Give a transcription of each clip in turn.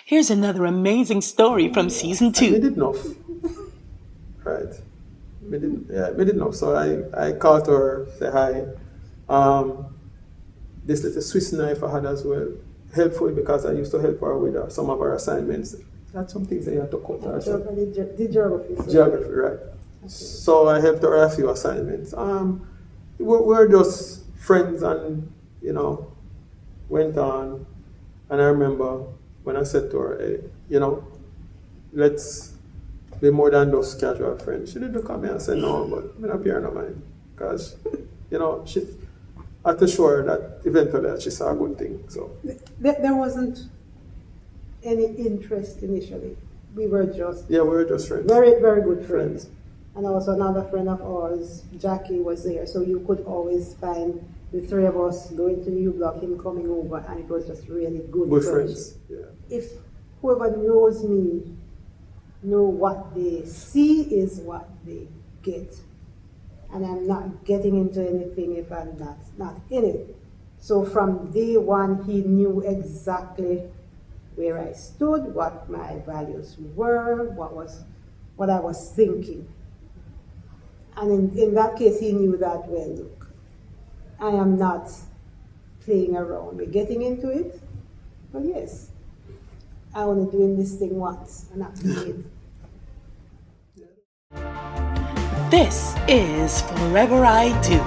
Here's another amazing story from season 2. We didn't know. Right. We didn't know. So I called her, say hi. This little Swiss knife I had as well. Helpful because I used to help her with some of her assignments. That's some things that you have to cut her. The geography. So. Geography, right. Okay. So I helped her a few assignments. We're just friends and, went on. And I remember when I said to her, hey, let's be more than those casual friends. She didn't look at me and say no, but I'm not paying no mind. Because, she I had to show her that eventually she saw a good thing. So there wasn't any interest initially. We were just friends. Very, very good friends. And also another friend of ours, Jackie, was there. So you could always find the three of us going to New Block, him coming over, and it was just really good friends. Yeah. If whoever knows me know what they see is what they get. And I'm not getting into anything if I'm not in it. So from day one, he knew exactly where I stood, what my values were, what I was thinking. And in that case, he knew that, well, look, I am not playing around. We're getting into it. Well, yes, I only doing this thing once and not doing it. This is Forever I Do.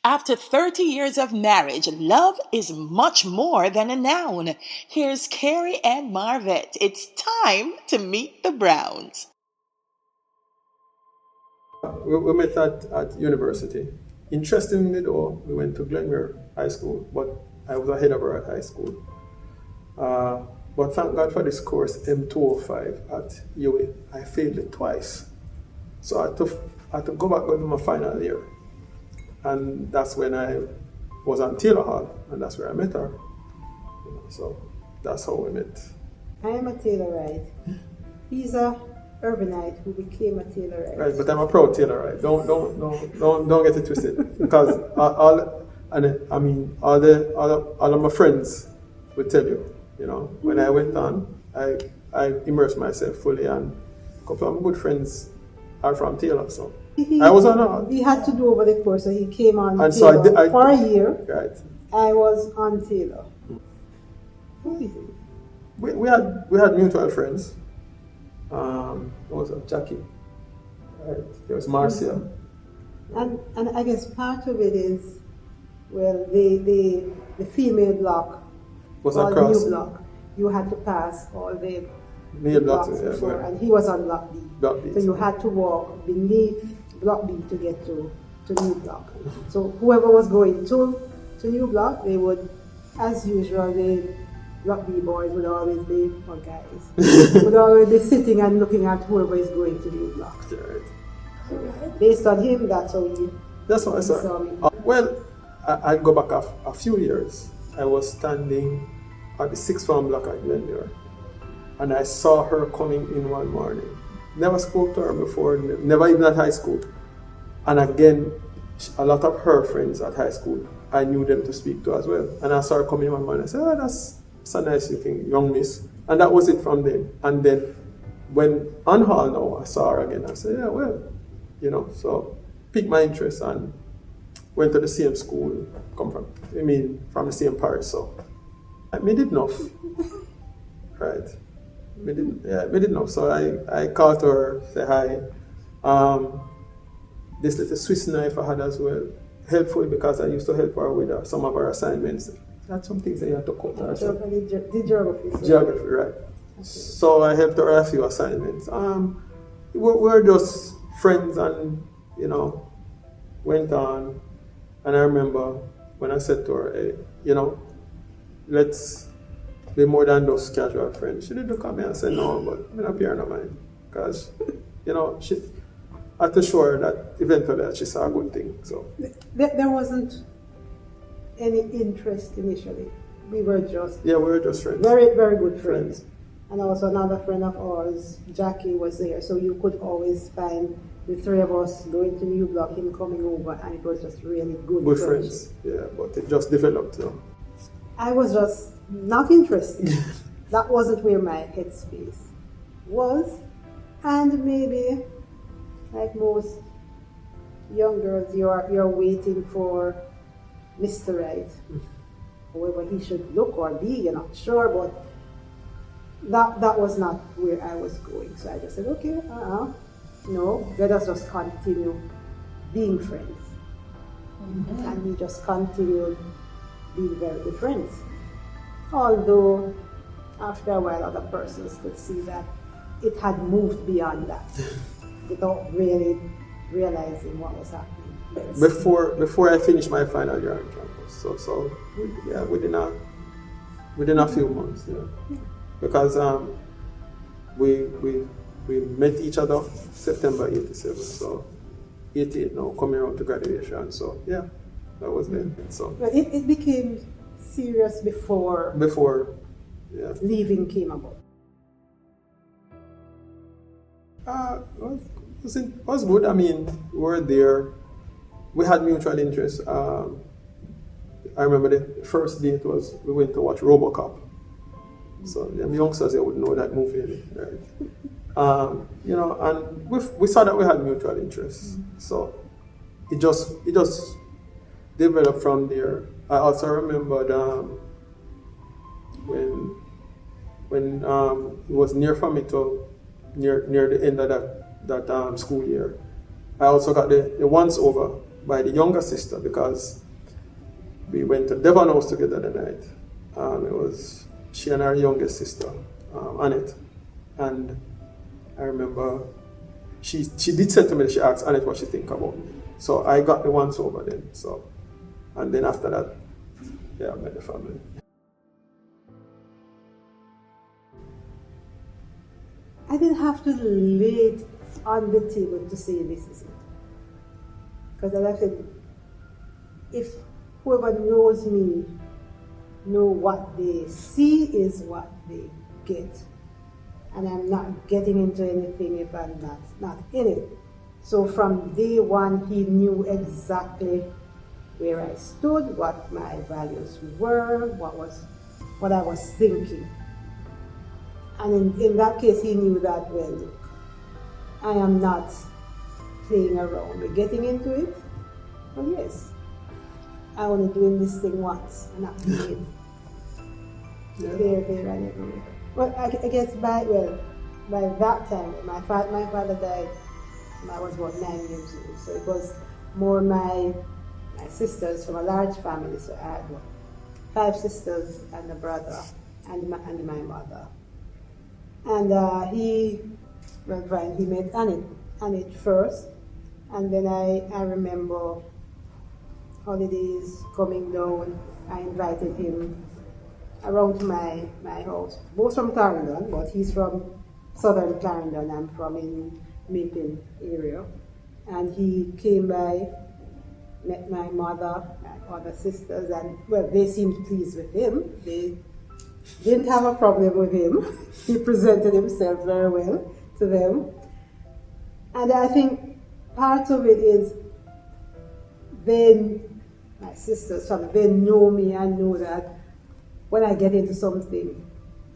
After 30 years of marriage, love is much more than a noun. Here's Carey and Marvette. It's time to meet the Browns. We met at university. Interestingly though, we went to Glenmere High School, but I was ahead of her at high school. But thank God for this course, M205 at UA. I failed it twice. So I had to go back to my final year. And that's when I was on Taylor Hall, and that's where I met her. So that's how we met. I am a Taylorite. He's a urbanite who became a Taylorite. Right, but I'm a proud Taylorite. Don't get it twisted. Because all of my friends would tell you, when I went on, I immersed myself fully, and a couple of my good friends are from Taylor, so. I was on art. He had to do over the course, so he came on and Taylor so for a year. Right. I was on Taylor. Who is it? We had mutual friends. What was it? Jackie. Right. There was Marcia. Mm-hmm. And I guess part of it is, well, the female block was or across. New block. You had to pass all the male blocks before, and he was on block B. So you had to walk beneath block B to get to New Block. So whoever was going to New Block, they would, as usual, the block B boys would always be, or guys, would always be sitting and looking at whoever is going to New Block. Right. Based on him, that's how he That's what I saw. Well, I'd go back a few years. I was standing at the sixth form block at Glenmere, and I saw her coming in one morning. Never spoke to her before, never even at high school. And again, a lot of her friends at high school, I knew them to speak to as well. And I saw her coming in one morning. I said, that's a nice looking young miss. And that was it from then. And then when on hall now, I saw her again. I said, so piqued my interest and went to the same school, from the same parish. So I made it enough. Right. We didn't know. So I called her, say hi. This little Swiss knife I had as well. Helpful because I used to help her with some of her assignments. That's some things that you have to cut her. The geography. So. Geography, right. So I helped her a few assignments. We're just friends, and went on. And I remember when I said to her, hey, let's be more than just casual friends. She did look at me and say, no, but I'm not paying no mind. Because, she had to show her that eventually that she saw a good thing. So there wasn't any interest initially. We were just friends. Very, very good friends. And also another friend of ours, Jackie, was there. So you could always find the three of us going to New Block, him coming over, and it was just really good friends. Yeah, but it just developed. I was just not interested. That wasn't where my headspace was. And maybe, like most young girls, you're waiting for Mr. Right. However he should look or be, you're not sure, but that was not where I was going. So I just said, okay, no, let us just continue being friends. Mm-hmm. And we just continued being very good friends. Although, after a while, other persons could see that it had moved beyond that without really realizing what was happening. Before I finished my final year on campus, so within a few months, because we met each other September 87, so 88 now coming around to graduation, so that was it. So but it became serious before leaving came about. It was good. I mean, we were there. We had mutual interests. I remember the first date was we went to watch RoboCop. So the youngsters would know that movie, right? And we saw that we had mutual interests. Mm-hmm. So it just developed from there. I also remembered when it was near for me to near the end of that school year. I also got the once over by the younger sister because we went to Devon House together the night. It was she and her youngest sister, Annette. And I remember she did say to me, she asked Annette what she think about me. So I got the once over then. So, and then after that, I met the family. I didn't have to lay it on the table to say this is it. Because as I said, if whoever knows me know what they see is what they get. And I'm not getting into anything if I'm not in it. So from day one, he knew exactly where I stood, what my values were, what I was thinking. And in that case, he knew that, well, I am not playing around. We're getting into it. Well, yes, I only doing this thing once, and not doing it there and everywhere. Well, I guess by that time, my father died when I was about 9 years old. So it was more my sisters from a large family. So I had 5 sisters and a brother and my mother. And he met Annette first, and then I remember holidays coming down. I invited him around to my house, both from Clarendon, but he's from southern Clarendon. I'm from in Maple area, and he came by, met my mother, my other sisters, and well, they seemed pleased with him. They didn't have a problem with him. He presented himself very well to them. And I think part of it is my sisters, they know me and know that when I get into something,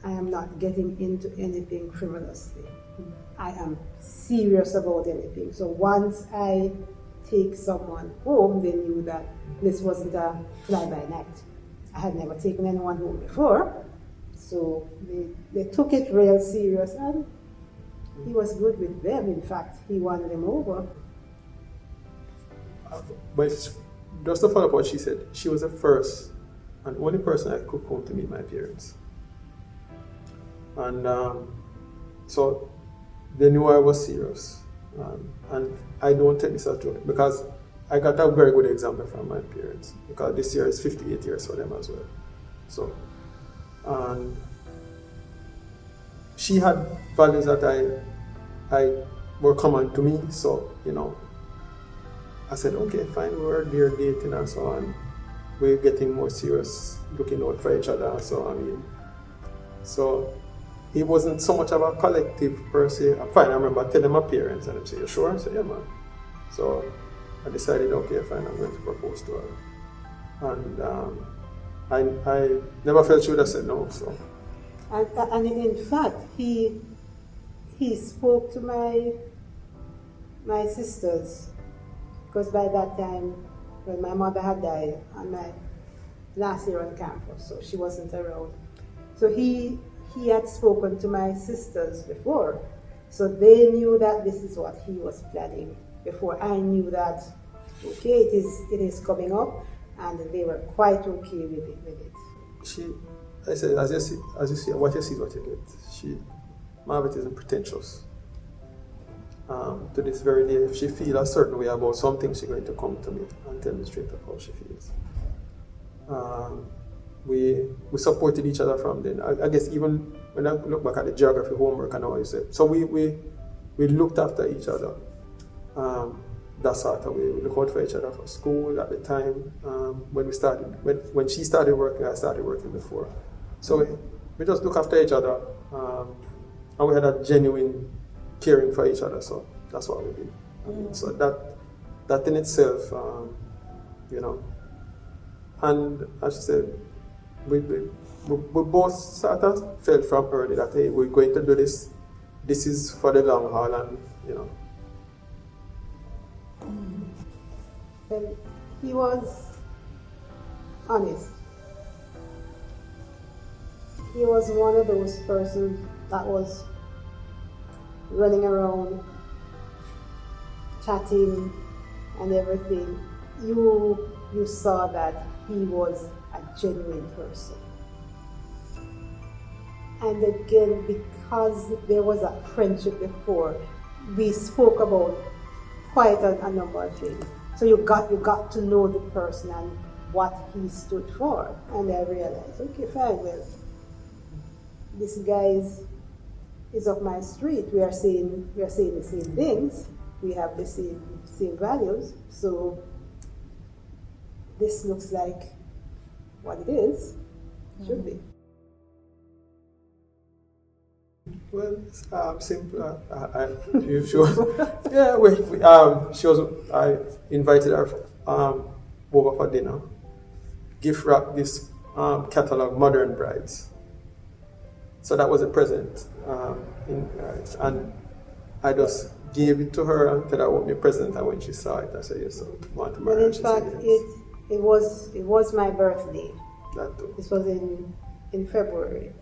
I am not getting into anything frivolously. I am serious about anything. So once I take someone home, they knew that this wasn't a fly-by-night. I had never taken anyone home before. So they took it real serious, and he was good with them. In fact, he won them over. But just to follow up what she said, she was the first and only person I could come to meet my parents. And so they knew I was serious. And I don't take this as a joke because I got a very good example from my parents, because this year is 58 years for them as well. So, and she had values that I were common to me. So, I said, okay, fine, we were there dating and so on. We're getting more serious, looking out for each other and so on. So it wasn't so much of a collective per se. Fine, I remember telling my parents and they say, you sure? I said, yeah, man. So I decided, okay, fine, I'm going to propose to her. And I never felt she would have said no. So. And in fact, he spoke to my sisters, because by that time, when my mother had died on my last year on campus, so she wasn't around. So he had spoken to my sisters before, so they knew that this is what he was planning before I knew that, okay, it is coming up, and they were quite okay with it. I said, as you see, what you see is what you get. Marvette isn't pretentious. To this very day, if she feels a certain way about something, she's going to come to me and tell me straight up how she feels. We supported each other from then. I guess even when I look back at the geography homework and all you said, so we looked after each other. That sort of way. We looked out for each other for school at the time. When she started working, I started working before. So we just look after each other, and we had a genuine caring for each other. So that's what we did. So that in itself, and as I said, we both sort of felt from early that, hey, we're going to do this. This is for the long haul, and Well, he was honest. He was one of those persons that was running around, chatting and everything. You saw that he was a genuine person. And again, because there was a friendship before, we spoke about quite a number of things. So you got to know the person and what he stood for. And I realized, okay, fine, well, this guy is up my street. We are saying the same things. We have the same values. So this looks like what it is. Should be. Well, simple. I invited her over for dinner. Gift wrapped this catalog, Modern Brides. So that was a present, and I just gave it to her and said I want me a present. And when she saw it, I said, "Yes, I want to marry." Well, in fact, it was my birthday. That too. This was in February.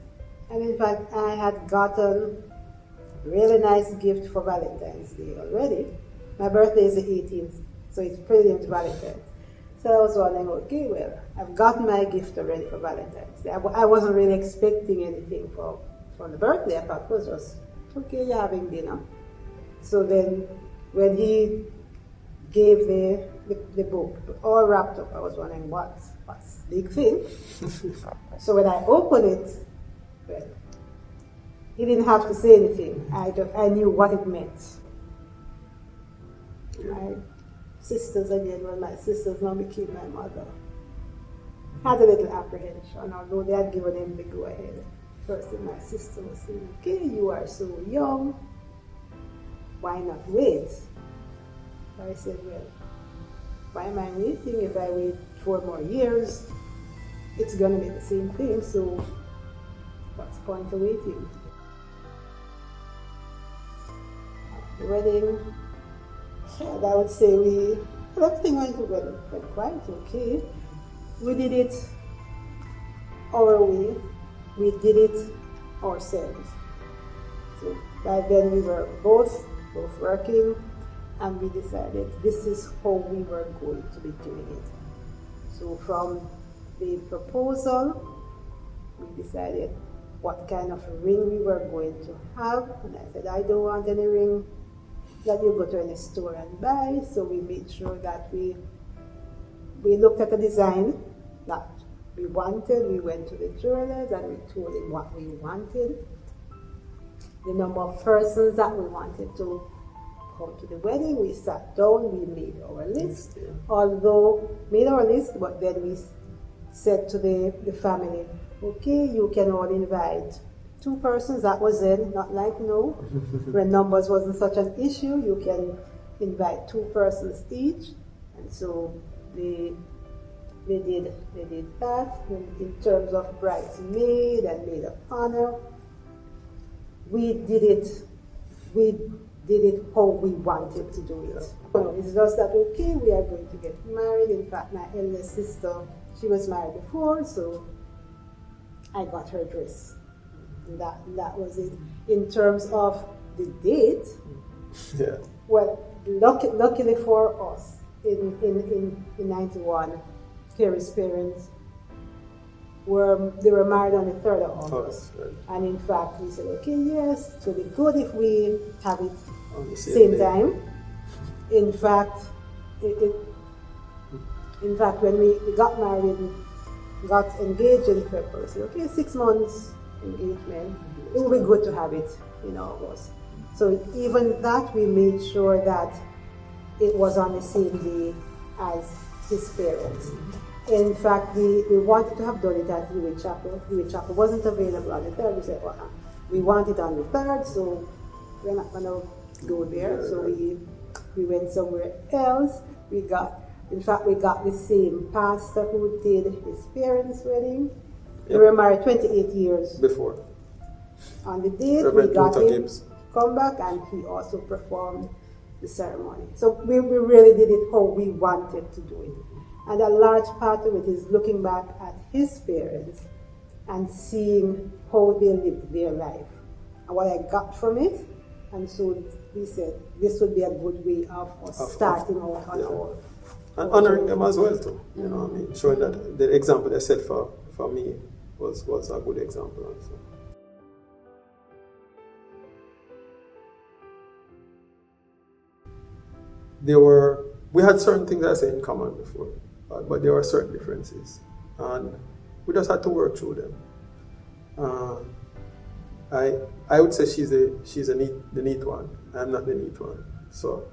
And in fact, I had gotten a really nice gift for Valentine's Day already. My birthday is the 18th, so it's pretty into Valentine's. So I was wondering, okay, well, I've gotten my gift already for Valentine's Day. I wasn't really expecting anything for the birthday. I thought it was just, okay, you're having dinner. So then when he gave the book all wrapped up, I was wondering, what's the big thing? So when I opened it, well, he didn't have to say anything. I knew what it meant. My sisters again, when my sisters now became my mother, had a little apprehension, although they had given him the go ahead. First thing my sister was saying, okay, you are so young, why not wait? I said, well, why am I waiting? If I wait 4 more years, it's going to be the same thing, so what's the point of waiting? The wedding, I would say everything went quite okay. We did it our way. We did it ourselves. So by then we were both working, and we decided this is how we were going to be doing it. So from the proposal, we decided what kind of ring we were going to have. And I said, I don't want any ring that you go to any store and buy. So we made sure that we looked at the design that we wanted. We went to the jewelers and we told him what we wanted, the number of persons that we wanted to come to the wedding. We sat down, we made our list, but then we said to the family, okay, you can all invite 2 persons. That was it, not like no, when numbers wasn't such an issue. You can invite 2 persons each. And so they did that. In terms of bridesmaid and maid of honor, we did it how we wanted to do it. So it's just that, okay, we are going to get married. In fact, my eldest sister, she was married before, so I got her dress. That was it. In terms of the date, well, luckily for us, in 91, Carey's parents were married on the 3rd of August. Right. And in fact, we said, okay, yes, it will be good if we have it on the same time. In fact, when we got married and got engaged in February, we said, okay, 6 months engagement, it will be good to have it in August. So even that, we made sure that it was on the same day as his parents. In fact, we wanted to have done it at Huey Chapel. Huey Chapel wasn't available on the 3rd. We said, well, we want it on the 3rd, so we're not going to go there. So we went somewhere else. We got the same pastor who did his parents' wedding. They were married 28 years before. On the date, we got him come back, and he also performed the ceremony. So we really did it how we wanted to do it. And a large part of it is looking back at his parents and seeing how they lived their life and what I got from it. And so we said this would be a good way of us starting out on our. And honoring them as well too. You know what I mean? Showing that the example they set for me was a good example also. We had certain things I said in common before, but there were certain differences, and we just had to work through them. I would say she's the neat one. I'm not the neat one, so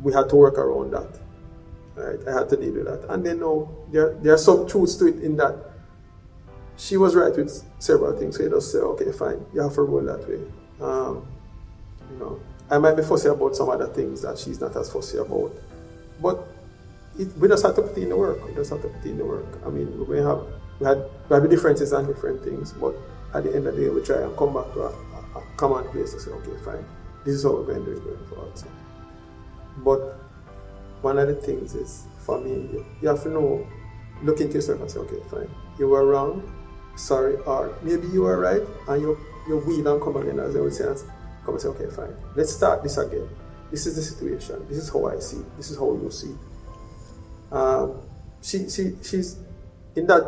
we had to work around that. Right? I had to deal with that, and then there are some truths to it in that she was right with several things. So you just say, okay, fine, you have to roll that way. I might be fussy about some other things that she's not as fussy about. But we just have to put in the work. I mean, we have differences and different things, but at the end of the day, we try and come back to a common place and say, okay, fine, this is how we're going to do it going forward. So. But one of the things is, for me, you have to know, look into yourself and say, okay, fine, you were wrong, sorry, or maybe you were right, and you wheel and come again, as they would say, come and say, okay, fine, let's start this again. This is the situation. This is how I see it. This is how you see it. She's in that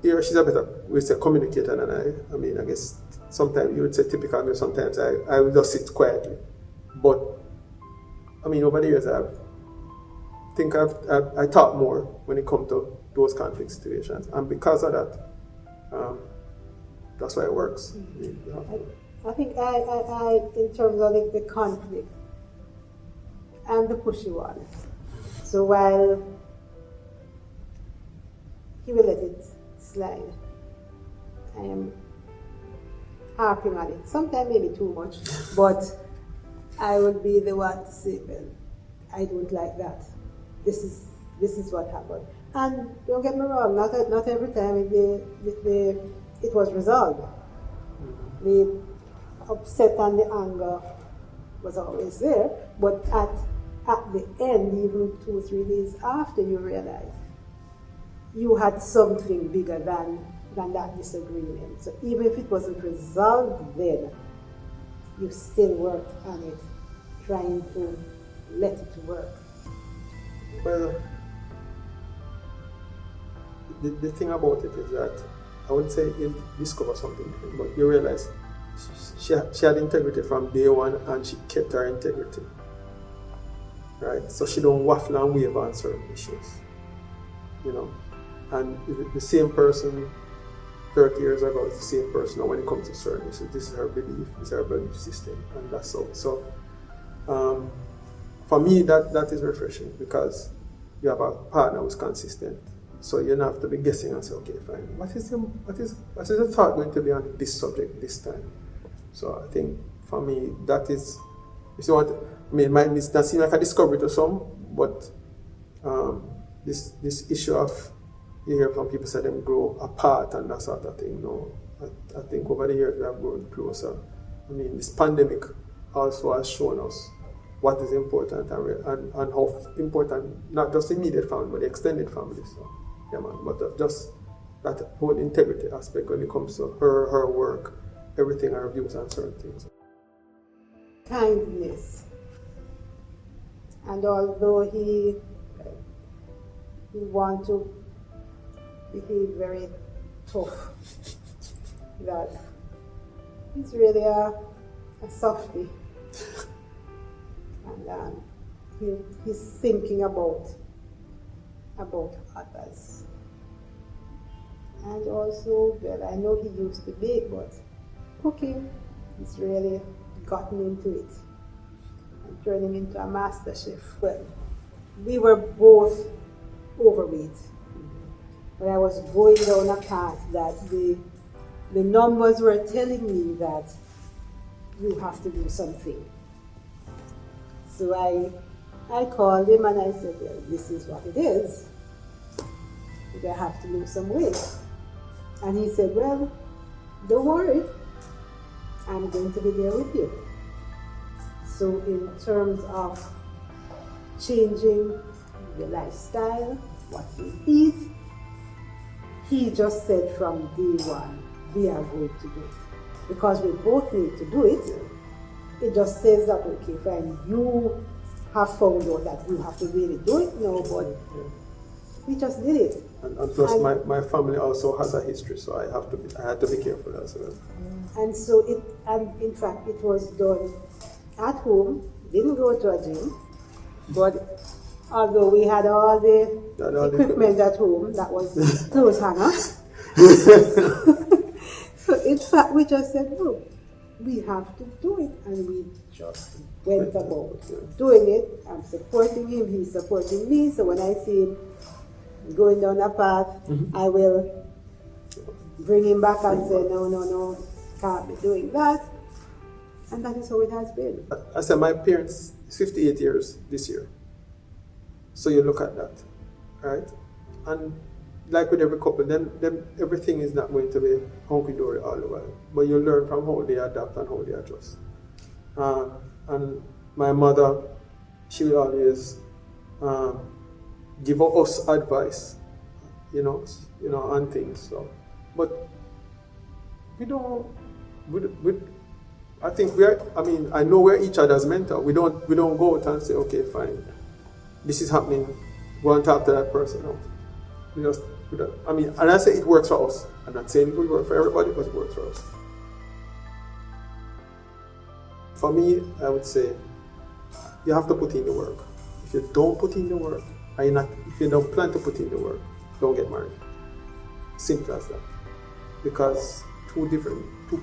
area. She's a better, we say, communicator than I. I mean, I guess sometimes you would say typical. Me, sometimes I would just sit quietly. But I mean, over the years, I talk more when it comes to those conflict situations, and because of that, that's why it works. I think I in terms of the conflict, I'm the pushy one. So while he will let it slide, I am harping on it. Sometimes maybe too much, but I would be the one to say, well, I don't like that. This is what happened. And don't get me wrong, not every time it was resolved. The upset and the anger was always there, but at the end, even 2 or 3 days after, you realize you had something bigger than that disagreement. So even if it wasn't resolved then, you still worked on it, trying to let it work. Well, the thing about it is that I wouldn't say you discover something different, but you realize she had integrity from day one, and she kept her integrity. Right? So she don't waffle and waver on certain issues. You know? And the same person 30 years ago is the same person now when it comes to certain issues. This is her belief, this is her belief system, and that's so. So for me, that is refreshing, because you have a partner who's consistent. So you don't have to be guessing and say, okay, fine. What is the thought going to be on this subject this time? So I think for me, that is, if you want, I mean, it might not seem like a discovery to some, but this issue of, you hear some people say them grow apart and that sort of thing. No, I think over the years we have grown closer. I mean, this pandemic also has shown us what is important and how important, not just immediate family, but the extended family. So, yeah, man. But just that whole integrity aspect when it comes to her work, everything, her views on certain things. Kindness. And although he want to behave very tough, that he's really a softie. And he's thinking about others. And also, well, I know he used to bake, but cooking, he's really gotten into it and turning into a master chef. Well, we were both overweight, but I was going down a path that the numbers were telling me that you have to do something. So I called him and I said, well, this is what it is. I have to lose some weight. And he said, well, don't worry, I'm going to be there with you. So in terms of changing the lifestyle, what we eat, he just said from day one, we are going to do it. Because we both need to do it. It just says that, okay, fine, you have found out that you have to really do it now, but we just did it. And plus, my family also has a history, so I had to be careful as well. And so in fact, it was done at home. Didn't go to a gym, but although we had all the equipment at home, that was clothes hanger. So in fact, we just said, no, we have to do it, and we just went about doing it. I'm supporting him, he's supporting me, so when I see him going down a path, I will bring him back and say, no, can't be doing that. And that is how it has been. I said my parents, 58 years this year. So you look at that, right? And like with every couple, then everything is not going to be hunky-dory all the while. But you learn from how they adapt and how they adjust. And my mother, she will always give us advice, you know, on things. So, but I think I know we're each other's mentor. We don't go out and say, okay, fine, this is happening, go and talk to that person. No. And I say it works for us. I'm not saying it will work for everybody, but it works for us. For me, I would say you have to put in the work. If you don't put in the work, if you don't plan to put in the work, don't get married. Simple as that. Because two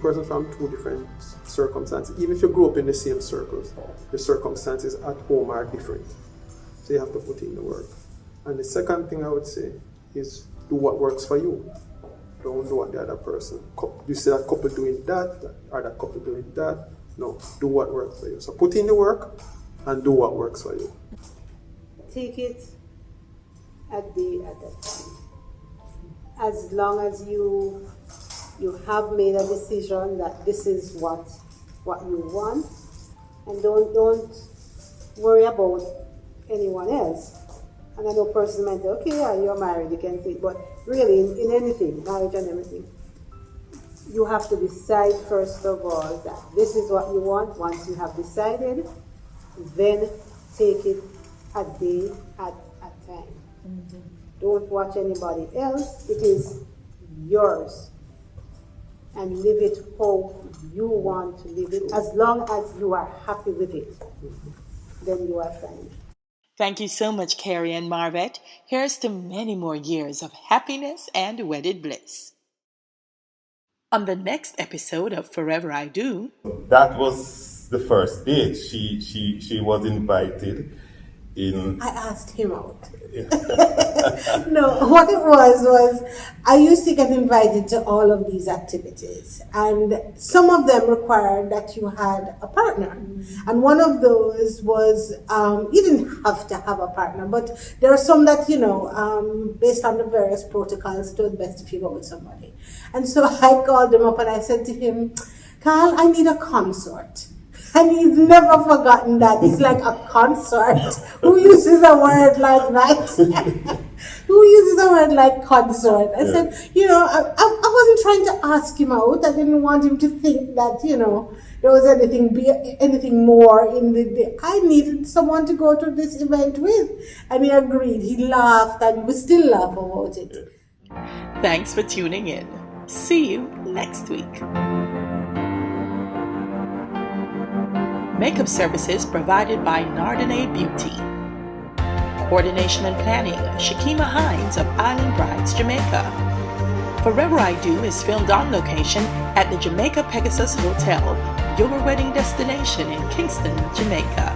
persons from two different circumstances, even if you grew up in the same circles, the circumstances at home are different. So you have to put in the work. And the second thing I would say is do what works for you. Don't do what the other person. You see that couple doing that, or that couple doing that. No, do what works for you. So put in the work and do what works for you. Take it a day at a time. As long as you have made a decision that this is what you want, and don't worry about anyone else. And I know a person might say, okay, yeah, you're married, you can say, but really in anything, marriage and everything, you have to decide first of all that this is what you want. Once you have decided, then take it a day at a time. Don't watch anybody else. It is yours. and live it how you want to live it. As long as you are happy with it, then you are fine. Thank you so much, Carey and Marvette. Here's to many more years of happiness and wedded bliss. On the next episode of Forever I Do, That was the first date. She was invited in. I asked him out. No, what it was I used to get invited to all of these activities, and some of them required that you had a partner. And one of those was, you didn't have to have a partner, but there are some that, based on the various protocols, it was best if you go with somebody. And so I called him up and I said to him, Carl, I need a consort. And he's never forgotten that. He's like, a consort? Who uses a word like that? Who uses a word like consort? I said, I wasn't trying to ask him out. I didn't want him to think that, there was anything more in the. I needed someone to go to this event with. And he agreed. He laughed, and we still laugh about it. thanks for tuning in. See you next week. Makeup services provided by Nardine Beauty. Coordination and planning, Shakima Hines of Island Brides, Jamaica. Forever I Do is filmed on location at the Jamaica Pegasus Hotel, your wedding destination in Kingston, Jamaica.